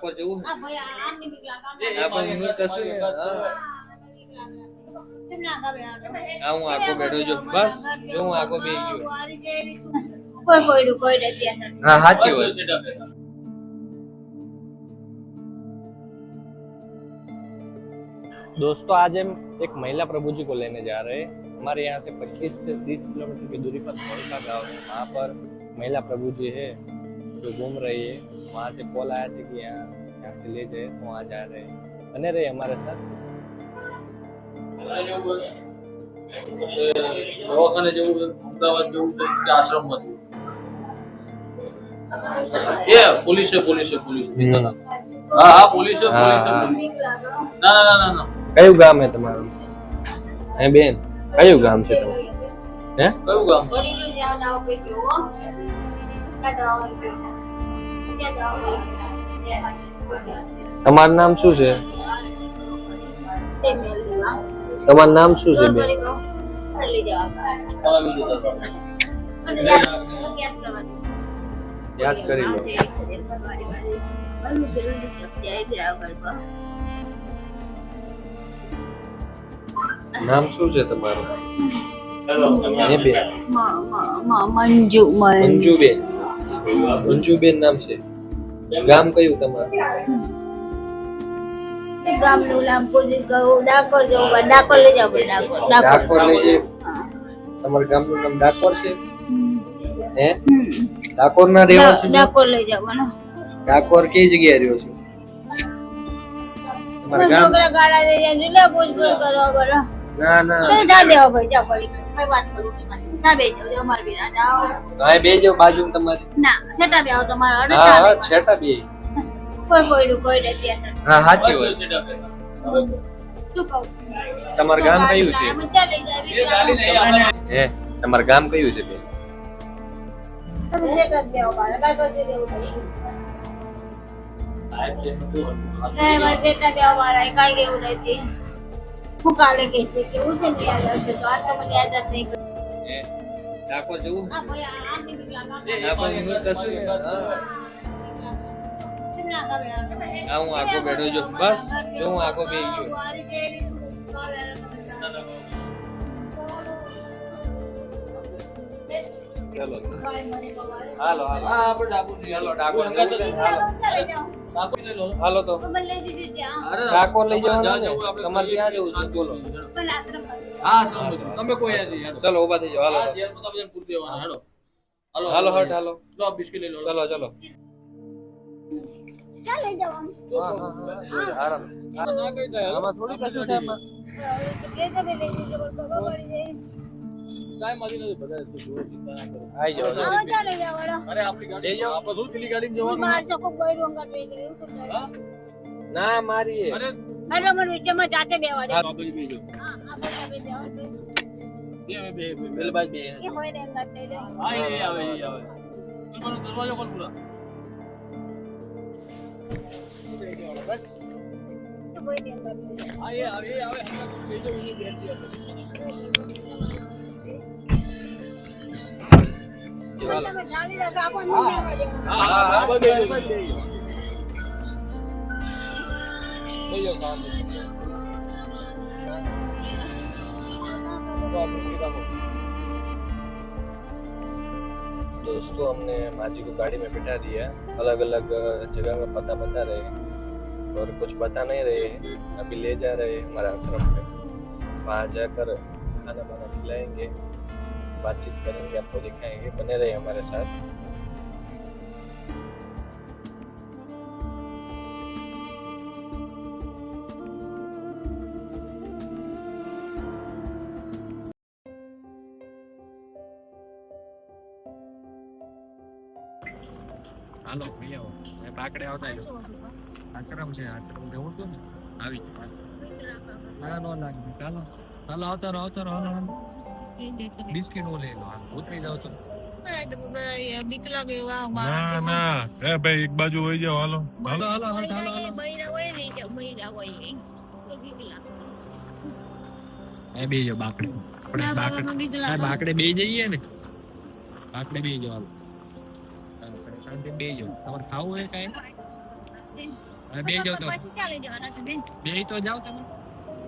પર જવું આ ભાઈ આમ ની બીક લાગે આ પણ હું કશું ને કેમ ના ગાવે આ હું આખો બેઠો છું બસ જો હું આખો બેહી ગયો કોઈ નથી હા સાચી વાત दोस्तों आज हम एक महिला प्रभु जी को लेने जा रहे हैं। हमारे यहाँ से 25 से 30 किलोमीटर की दूरी पर धौलका गांव है। वहाँ पर महिला प्रभु जी है जो घूम रही है। वहाँ से कॉल आया था कि यहाँ से ले जाए तो वहाँ जा रहे हैं। बने रहे हमारे साथ। દવાખાને જવું અમદાવાદ જવું કે આશ્રમમાં એ પોલીસ હા પોલીસ ના ના ના ના કયું ગામ है તમારું? હે બેન કયું ગામ છે તમારું? હે કયું ગામ તમારું નામ શું છે? તમારું નામ શું છે બેન? યાદ કરી લો. નામ શું છે તમારું? હે બેન મંજુબેન. મંજુબેન નામ છે. ગામ કયું તમારું? ગામ નું નામ પૂછી ગયું ડાકોર જવું ડાકોર લઈ જાવ ડાકોર લઈ જાય. તમારા ગામ નું નામ ડાકોર છે? હે ડાકોર ના રહેવાસી? ડાકોર લઈ જવાનો. ડાકોર કઈ જગ્યાએ રહ્યો છો? તમારા ગામ છોકરા ગાડા દે જાય એટલે પૂછપૂછ કરો બરો. ના ના તો જા દેવો ભાઈ જા પડી કઈ વાત કરું ના બે જાવ અમાર બી ના જાવ હા બે જો બાજુ તમારી. ના છટા બે આવ તમારા અડે હા હા છેટા બે. કોઈ નથી હા સાચી વાત. શું કહું તમારું ગામ કયું છે? ચાલે જાય હે તમારું ગામ કયું છે બેન? તમે છટા દેવો બાર કાઈ કરી દેવું નહીં મારે છટા દેવો બાર કાઈ કેવું નથી હું કાલે કહેતી કેવું છે ને યાદ આવશે તો આ તો મને યાદ જ નહીં હે ડાકોર જવું આ ભાઈ આમ ની બીક લાગે આ પણ હું કશું ને કેમ ના ગાવે આ હું આખો બેઠો છું બસ જો હું આખો બેહી ગયો ચલો હાલો હાલો હા આપણે ડાકોર ચલો ડાકોર જવું છે ડાકોર લઈ લો હાલો તો ડાકોર લઈ જવાના ને તમારે ક્યાં જવું છે બોલો હા આશ્રમ તમે કોઈ યાદ નહીં ચલો ઊભા થઈ જાઓ હાલો હા જેલ બધા પૂર દેવાના હેડો હાલો હટ હાલો લો બિસ્કિટ લઈ લો ચલો ચલો ચાલે જવાનું આરામ ના કઈ થાય આમાં થોડી કશું થાય એમાં. કે તમે લઈ જજો ખબર પડી જાય કાઈ મારી નથી બધા તો જોર ચિંતા ના કરો આઈ જાઓ આવો ચાલે જવાનો અરે આપણી ગાડી લઈ જાઓ. આપણે શું પેલી ગાડીમાં જવાનું માર ચોકો કોઈ રોંગા લઈ ગયું તો હા ના મારી અરે હેલો મને વિચમાં જાતે બેવાડે હા બાબજી બેજો હા આપણે બે જાવ બે પેલી બાજુ બે કે હોય ને અંગત લઈ જાવ હા એ આવે તમારો દરવાજો ખોલ પૂરા કે હોય ને અંગત લઈ જાવ હા એ આવે બેજો ઉની બેઠી આપણે તમે ચાલી જાવ આપો મને લેવા દે હા હા બેજો બેજો કામ दोस्तों हमने माँ जी को गाड़ी में बिठा दिया। अलग अलग जगह का पता बता रहे हैं और कुछ बता नहीं रहे हैं। अभी ले जा रहे हैं हमारे आश्रम पे। वहाँ जाकर खाना वाना खिलाएंगे, बातचीत करेंगे, आपको दिखाएंगे। बने रहे हमारे साथ। હાલો ભૈયા મેં પાકડે આવતા આશ્રમ છે આશ્રમ જવું હતું ને આવી ના નો લાગે ચાલો ચાલો આવતા રહો હાલો બિસ્કિટ નો લઈ લો ઉતરી જાવ તો બીક લાગે વાહ ના ના એ ભાઈ એક બાજુ હોઈ જાવ હાલો હાલો હાલો હાલો હાલો બૈરા હોય ને કે બૈરા હોય એ બીક લાગે એ બે જો બાકડે આપણે બાકડે બે જઈએ ને બાકડે બે જો હાલો શાંતિ બે જો તમારે ખાવું હોય કાંઈ હવે બે જાવ તો પછી ચાલી જવાના છે બેન. બે તો જાવ તમે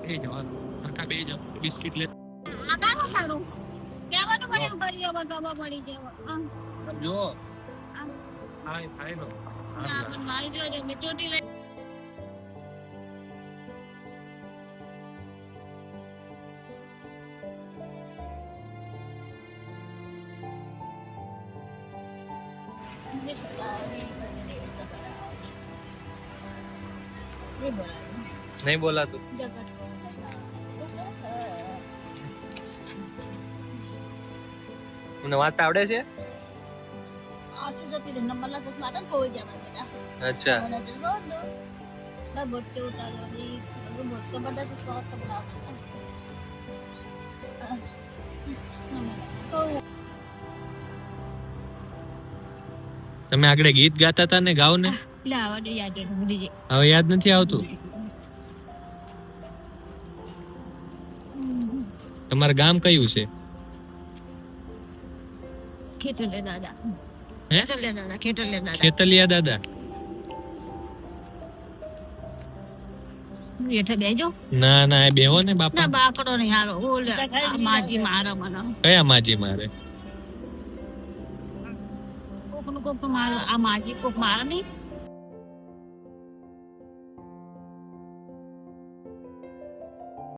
બે જાવ હાલો. આખા બે જાવ બિસ્કિટ લે આ કાનું સારું કેવાનું મને ઉભરી over બાબા પડી જાય. જો હાય હાય લો ના પણ મારી જોડે મેં ચોટી લઈ नहीं बोला तू મને વાત આવડે છે अच्छा તમે આગળ ગીત ગાતા હતા ને ગાવ ને હવે યાદ નથી આવતું તમારું ગામ કયું છે ખેતલિયા દાદા ના ના એ બેહો ને બાપા બાકડો નહીં હારો માજી મારો મને કયા માજી મારે કોક મારો આ માજી કોક મારે નહીં